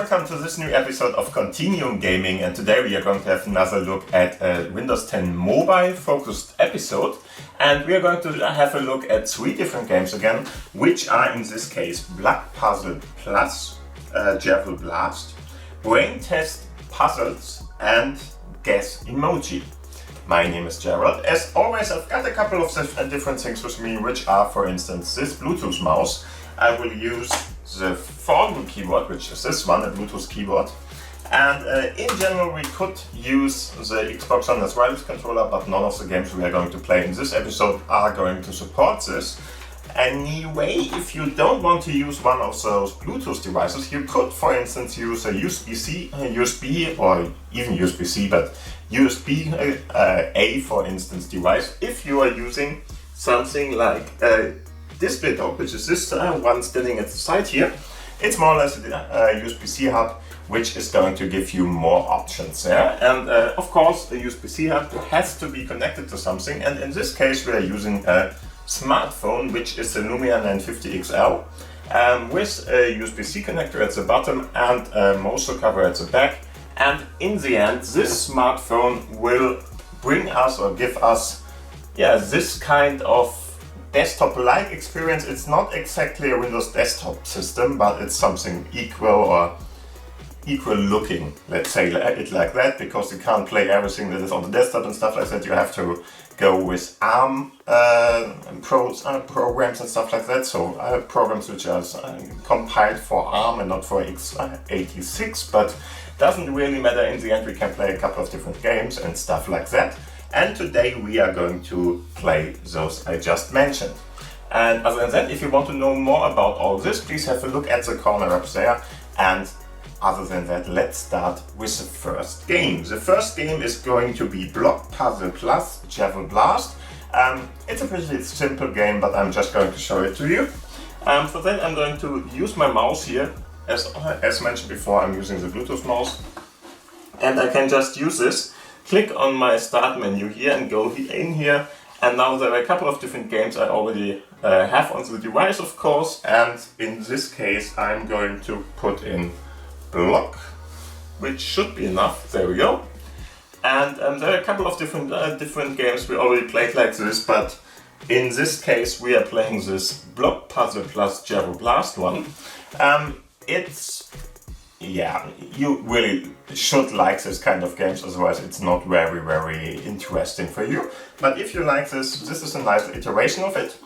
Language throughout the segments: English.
welcome to this new episode of Continuum Gaming, and today we are going to have another look at a Windows 10 mobile focused episode, and we are going to have a look at 3 different games again, which are in this case Block Puzzle Plus, Javel Blast, Brain Test Puzzles and Guess Emoji. My name is Gerald. As always, I've got a couple of different things with me, which are, for instance, this Bluetooth mouse. I will use the Foldable keyboard, which is this one, a Bluetooth keyboard. And in general, we could use the Xbox One as wireless controller, but none of the games we are going to play in this episode are going to support this. Anyway, if you don't want to use one of those Bluetooth devices, you could, for instance, use a USB or even USB-C, but USB-A, for instance, device if you are using something like a display dock, which is this one standing at the side here. It's more or less a USB-C hub, which is going to give you more options there. And of course, a USB-C hub has to be connected to something, and in this case, we are using a smartphone, which is the Lumia 950 XL, with a USB-C connector at the bottom and a Mozo cover at the back. And in the end, this smartphone will bring us or give us this kind of desktop-like experience. It's not exactly a Windows desktop system, but it's something equal looking, let's say it like that, because you can't play everything that is on the desktop and stuff like that. You have to go with ARM programs and stuff like that, so programs which are compiled for ARM and not for x86, but doesn't really matter. In the end, we can play a couple of different games and stuff like that. And today we are going to play those I just mentioned. And other than that, if you want to know more about all this, please have a look at the corner up there. And other than that, let's start with the first game. The first game is going to be Block Puzzle Plus Javel Blast. It's a pretty simple game, but I'm just going to show it to you. For that, I'm going to use my mouse here. As mentioned before, I'm using the Bluetooth mouse. And I can just use this. Click on my start menu here and go in here, and now there are a couple of different games I already have on the device, of course, and in this case I'm going to put in Block, which should be enough. There we go. And there are a couple of different games we already played like this, but in this case we are playing this Block Puzzle Plus Javel Blast one. You really should like this kind of games, otherwise it's not very, very interesting for you. But if you like this is a nice iteration of it.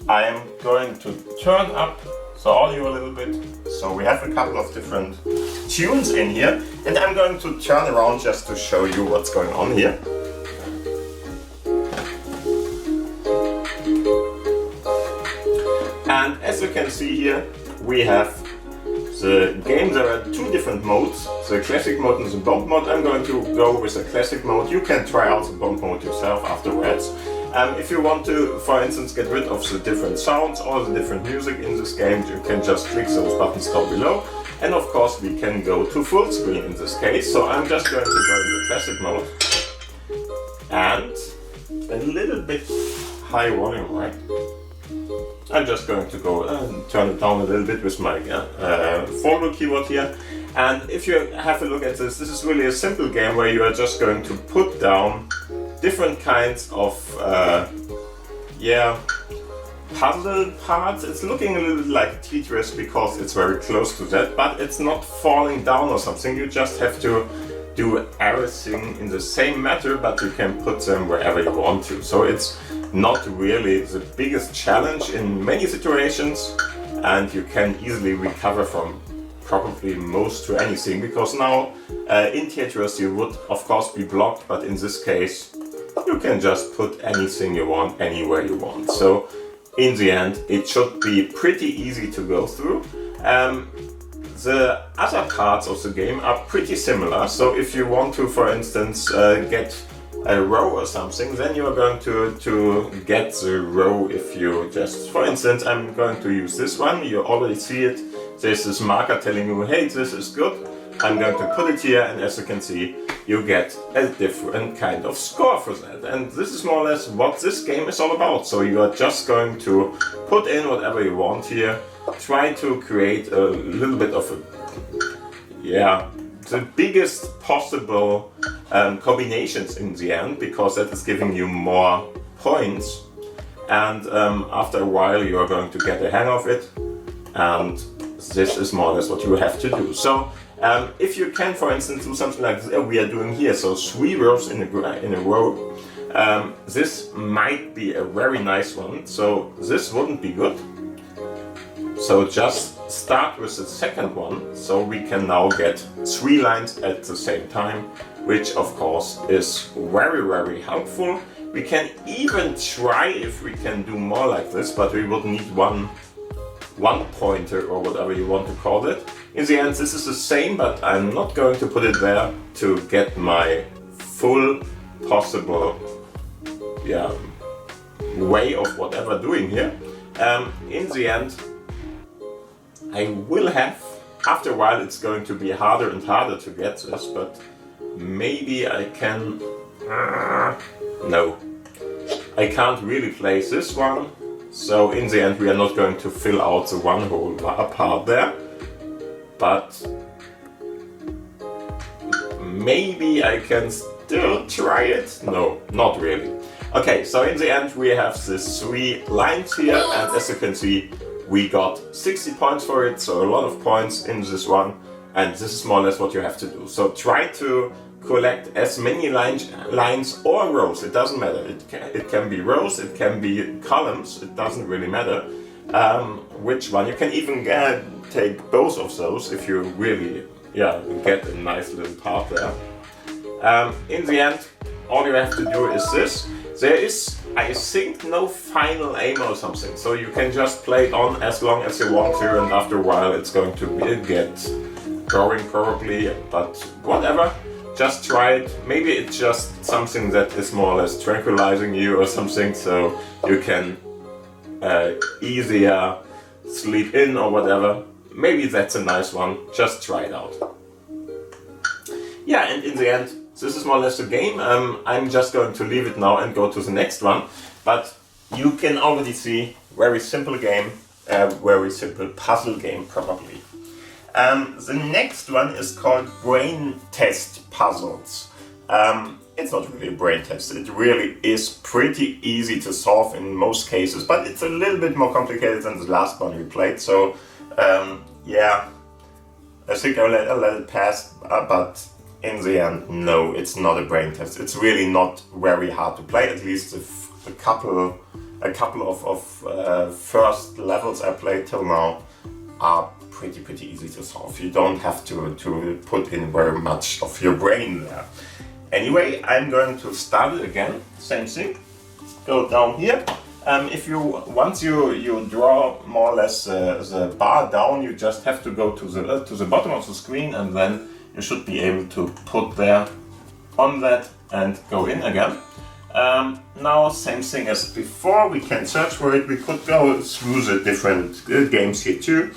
I am going to turn up the audio a little bit, so we have a couple of different tunes in here, and I'm going to turn around just to show you what's going on here. And as you can see here, we have the game. There are 2 different modes, the classic mode and the bomb mode. I'm going to go with the classic mode. You can try out the bomb mode yourself afterwards. If you want to, for instance, get rid of the different sounds or the different music in this game, you can just click those buttons down below. And of course we can go to full screen in this case. So I'm just going to go in the classic mode. And a little bit high volume, right? I'm just going to go and turn it down a little bit with my Foldable keyboard here. And if you have a look at this is really a simple game where you are just going to put down different kinds of puzzle parts. It's looking a little bit like Tetris because it's very close to that, but it's not falling down or something. You just have to do everything in the same manner, but you can put them wherever you want to. So it's not really the biggest challenge in many situations, and you can easily recover from probably most to anything, because now in Tetris you would of course be blocked, but in this case you can just put anything you want anywhere you want. So in the end it should be pretty easy to go through. The other parts of the game are pretty similar, so if you want to, for instance, get a row or something, then you are going to get the row if you just, for instance, I'm going to use this one. You already see it. There's this marker telling you, hey, this is good. I'm going to put it here, and as you can see, you get a different kind of score for that. And this is more or less what this game is all about. So you are just going to put in whatever you want here, try to create a little bit of a yeah, the biggest possible combinations in the end, because that is giving you more points, and after a while you are going to get the hang of it, and this is more or less what you have to do. So if you can, for instance, do something like we are doing here, so 3 rows in a row, this might be a very nice one, so this wouldn't be good. So just start with the second one, so we can now get 3 lines at the same time, which of course is very, very helpful. We can even try if we can do more like this, but we would need one pointer or whatever you want to call it. In the end, this is the same, but I'm not going to put it there to get my full possible way of whatever doing here. In the end, I will have, after a while it's going to be harder and harder to get this, but maybe I can, no, I can't really place this one, so in the end we are not going to fill out the one whole part there, but maybe I can still try it, no, not really. Okay, so in the end we have these 3 lines here, and as you can see, we got 60 points for it, so a lot of points in this one, and this is more or less what you have to do. So try to collect as many lines or rows, it doesn't matter. It can be rows, it can be columns, it doesn't really matter which one. You can even take both of those if you really get a nice little part there. In the end, all you have to do is this. There is, I think, no final aim or something, so you can just play it on as long as you want to, and after a while it's going to get boring probably, but whatever, just try it. Maybe it's just something that is more or less tranquilizing you or something, so you can easier sleep in or whatever. Maybe that's a nice one, just try it out. Yeah, and in the end, this is more or less the game. I'm just going to leave it now and go to the next one. But you can already see, very simple game, very simple puzzle game probably. The next one is called Brain Test Puzzles. It's not really a brain test, it really is pretty easy to solve in most cases, but it's a little bit more complicated than the last one we played, so yeah, I think I'll let it pass, but in the end, no, it's not a brain test. It's really not very hard to play. At least a couple of first levels I played till now are pretty easy to solve. You don't have to put in very much of your brain there. Anyway, I'm going to start it again. Same thing. Go down here. Once you draw more or less the bar down, you just have to go to the bottom of the screen, and then you should be able to put there on that and go in again. Now, same thing as before, we can search for it. We could go through the different games here too,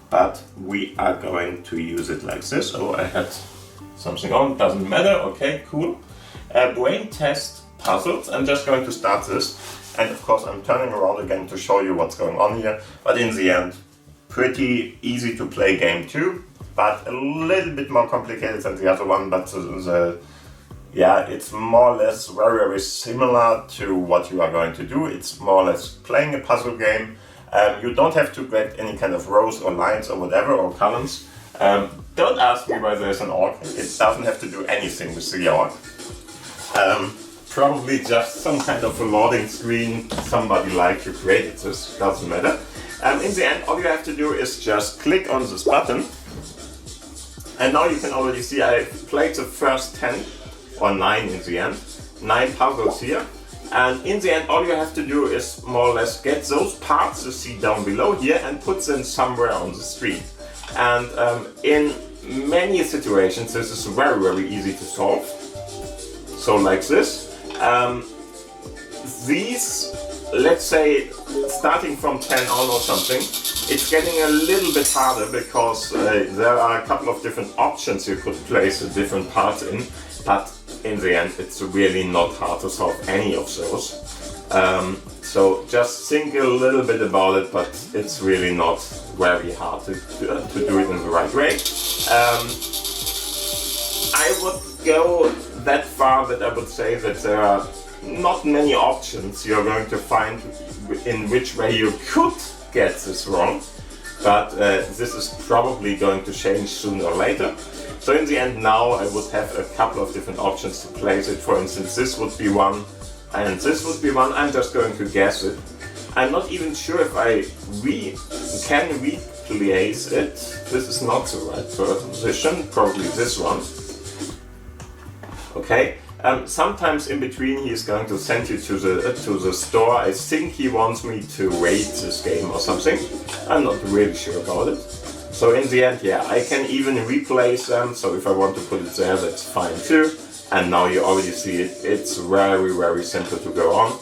but we are going to use it like this. Oh, I had something on, doesn't matter. Okay, cool. Brain Test Puzzles. I'm just going to start this, and of course I'm turning around again to show you what's going on here, but in the end, pretty easy to play game too, but a little bit more complicated than the other one, but it's more or less very similar to what you are going to do. It's more or less playing a puzzle game. You don't have to get any kind of rows or lines or whatever, or columns. Don't ask me why there's an orc. It doesn't have to do anything with the orc. Probably just some kind of a loading screen. Somebody like you created this, doesn't matter. In the end, all you have to do is just click on this button. And now you can already see I played the first 10 or 9 in the end. 9 puzzles here. And in the end, all you have to do is more or less get those parts you see down below here and put them somewhere on the screen. And in many situations, this is very easy to solve. So like this. These, let's say, starting from 10 on or something, it's getting a little bit harder because there are a couple of different options you could place the different parts in, but in the end it's really not hard to solve any of those. So just think a little bit about it, but it's really not very hard to do it in the right way. I would go that far that I would say that there are not many options you're going to find in which way you could get this wrong, but this is probably going to change sooner or later. So in the end now I would have a couple of different options to place it. For instance, this would be one and this would be one. I'm just going to guess it. I'm not even sure if I can replace it. This is not the right position, probably this one. Okay. Sometimes in between he is going to send you to the store. I think he wants me to rate this game or something. I'm not really sure about it. So in the end, yeah, I can even replace them. So if I want to put it there, that's fine too. And now you already see it. It's very simple to go on.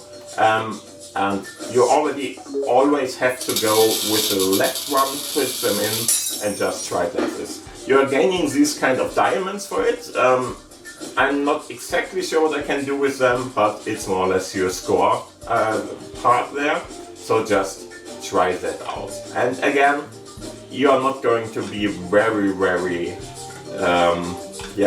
And you always have to go with the left one, put them in, and just try it like this. You're gaining these kind of diamonds for it. I'm not exactly sure what I can do with them, but it's more or less your score part there. So just try that out. And again, you are not going to be very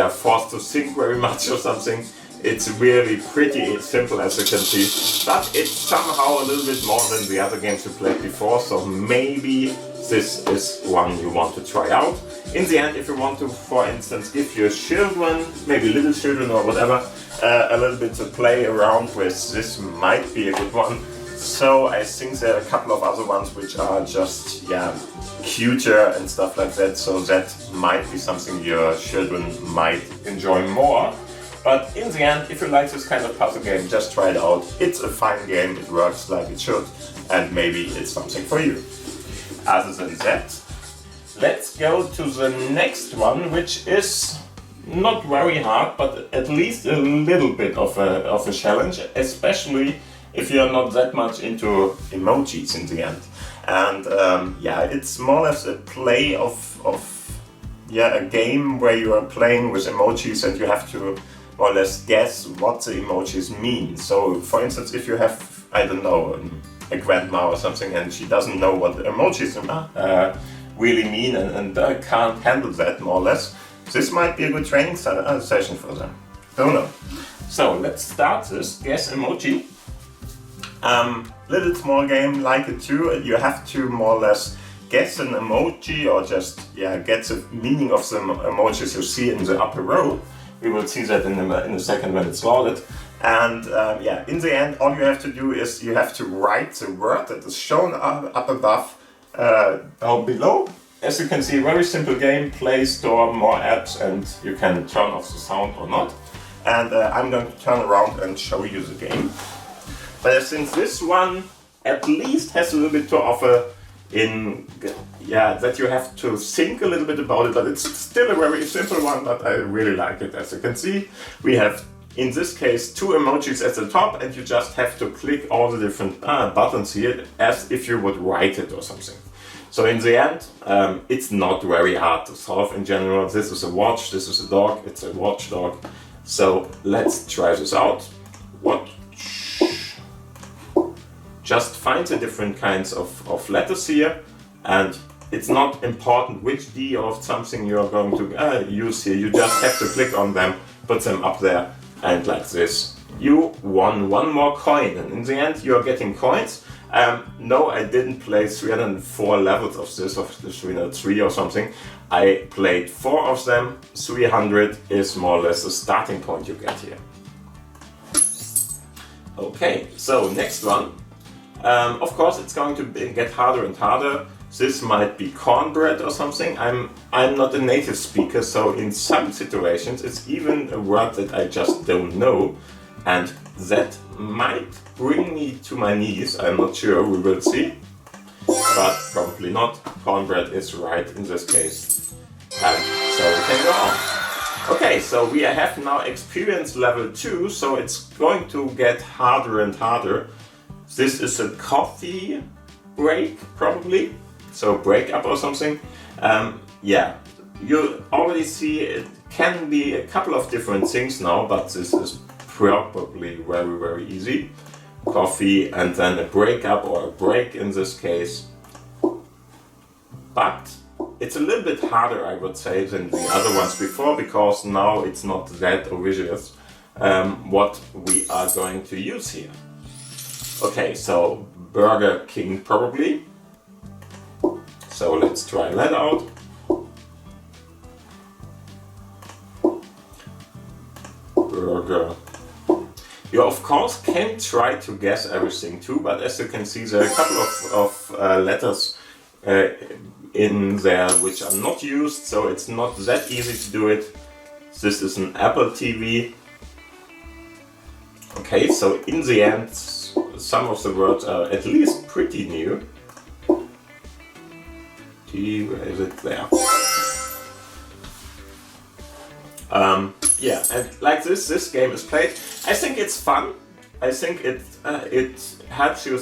forced to think very much or something. It's really pretty simple, as you can see, but it's somehow a little bit more than the other games you played before, so maybe this is one you want to try out. In the end, if you want to, for instance, give your children, maybe little children or whatever, a little bit to play around with, this might be a good one. So I think there are a couple of other ones which are just, cuter and stuff like that, so that might be something your children might enjoy more. But in the end, if you like this kind of puzzle game, just try it out. It's a fine game, it works like it should, and maybe it's something for you. Other than that, let's go to the next one, which is not very hard, but at least a little bit of a challenge, especially if you're not that much into emojis in the end. And it's more or less a play of a game where you are playing with emojis and you have to more or less guess what the emojis mean. So for instance, if you have, I don't know, a grandma or something and she doesn't know what the emojis really mean and can't handle that more or less, this might be a good training session for them. Don't know. So let's start this guess emoji. Little small game like it too. You have to more or less guess an emoji or just get the meaning of the emojis you see in the upper row. We will see that in a second when it's loaded. And in the end, all you have to do is you have to write the word that is shown up above down below. As you can see, very simple game. Play Store, more apps, and you can turn off the sound or not. And I'm going to turn around and show you the game. But since this one at least has a little bit to offer in that you have to think a little bit about it, but it's still a very simple one, but I really like it. As you can see, we have in this case 2 emojis at the top, and you just have to click all the different buttons here as if you would write it or something. So in the end, it's not very hard to solve in general. This is a watch, this is a dog, it's a watchdog. So let's try this out. Just find the different kinds of letters here, and it's not important which D of something you are going to use here. You just have to click on them, put them up there, and like this. You won 1 more coin, and in the end you are getting coins. No, I didn't play 304 levels of this, of the 303 or something. I played 4 of them. 300 is more or less the starting point you get here. Okay, so next one. Of course, it's going to get harder and harder. This might be cornbread or something. I'm not a native speaker, so in some situations it's even a word that I just don't know, and that might bring me to my knees. I'm not sure, we will see, but probably not. Cornbread is right in this case, and so we can go on. Okay, so we have now experience level 2, so it's going to get harder and harder. This is a coffee break, probably, so break up or something. You already see it can be a couple of different things now, but this is probably very easy. Coffee and then a break up or a break in this case. But it's a little bit harder, I would say, than the other ones before, because now it's not that obvious what we are going to use here. Okay, so Burger King probably. So let's try that out. Burger. You of course can try to guess everything too, but as you can see there are a couple of letters in there which are not used, so it's not that easy to do it. This is an Apple TV. Okay, so in the end some of the words are at least pretty new. Where is it? There. Yeah, and like this game is played. I think it's fun. I think it helps you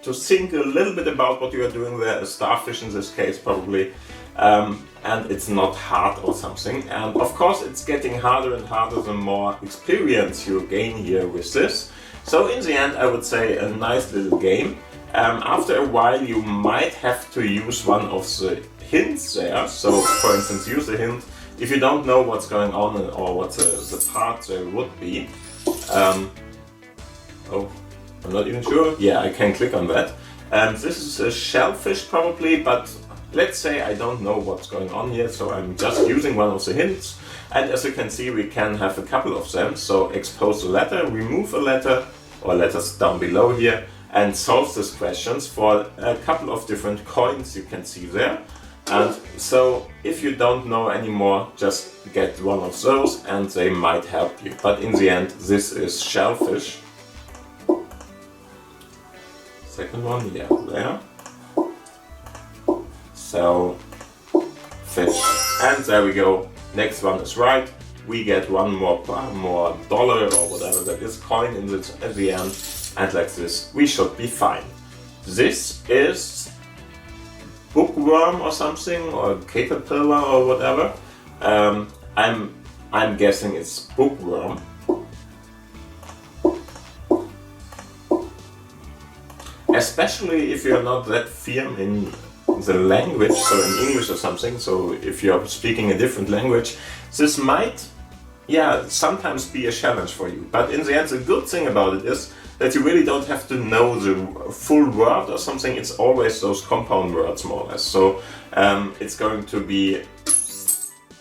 to think a little bit about what you are doing there, a starfish in this case probably, and it's not hard or something. And of course it's getting harder and harder the more experience you gain here with this. So in the end I would say a nice little game. After a while you might have to use one of the hints there. So for instance, use a hint if you don't know what's going on or what the part there would be. Oh, I'm not even sure. Yeah, I can click on that. This is a shellfish probably, but let's say I don't know what's going on here, so I'm just using one of the hints. And as you can see, we can have a couple of them. So expose a letter, remove a letter, or letters down below here, and solve these questions for a couple of different coins you can see there. And so if you don't know anymore, just get one of those and they might help you. But in the end, this is shellfish. Second one, yeah, there. So, fish. And there we go. Next one is right. We get one more dollar or whatever that is, coin at the end. And like this, we should be fine. This is bookworm or something, or caterpillar or whatever. I'm guessing it's bookworm. Especially if you're not that firm in the language, so in English or something. So if you're speaking a different language, this might, sometimes be a challenge for you. But in the end, the good thing about it is that you really don't have to know the full word or something. It's always those compound words more or less. So it's going to be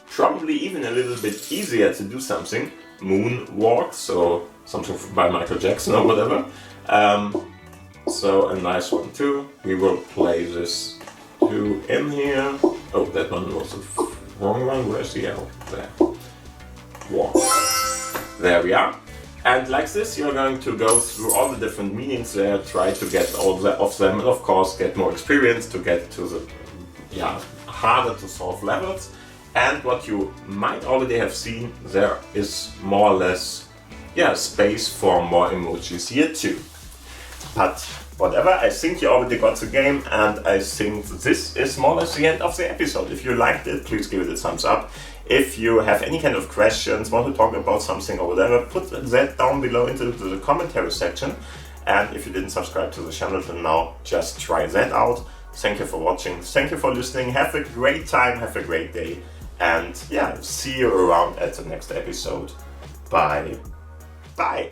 probably even a little bit easier to do something. Moonwalk, so something by Michael Jackson or whatever. So a nice one too. We will play this too in here. Oh, that one was the wrong one. Where's the L? There. Walk. There we are. And like this, you're going to go through all the different meanings there, try to get all of them, and of course get more experience to get to the harder to solve levels. And what you might already have seen, there is more or less space for more emojis here too. But whatever, I think you already got the game, and I think this is more or less the end of the episode. If you liked it, please give it a thumbs up. If you have any kind of questions, want to talk about something or whatever, put that down below into the commentary section. And if you didn't subscribe to the channel till now, just try that out. Thank you for watching, thank you for listening, have a great time, have a great day, and see you around at the next episode. Bye. Bye.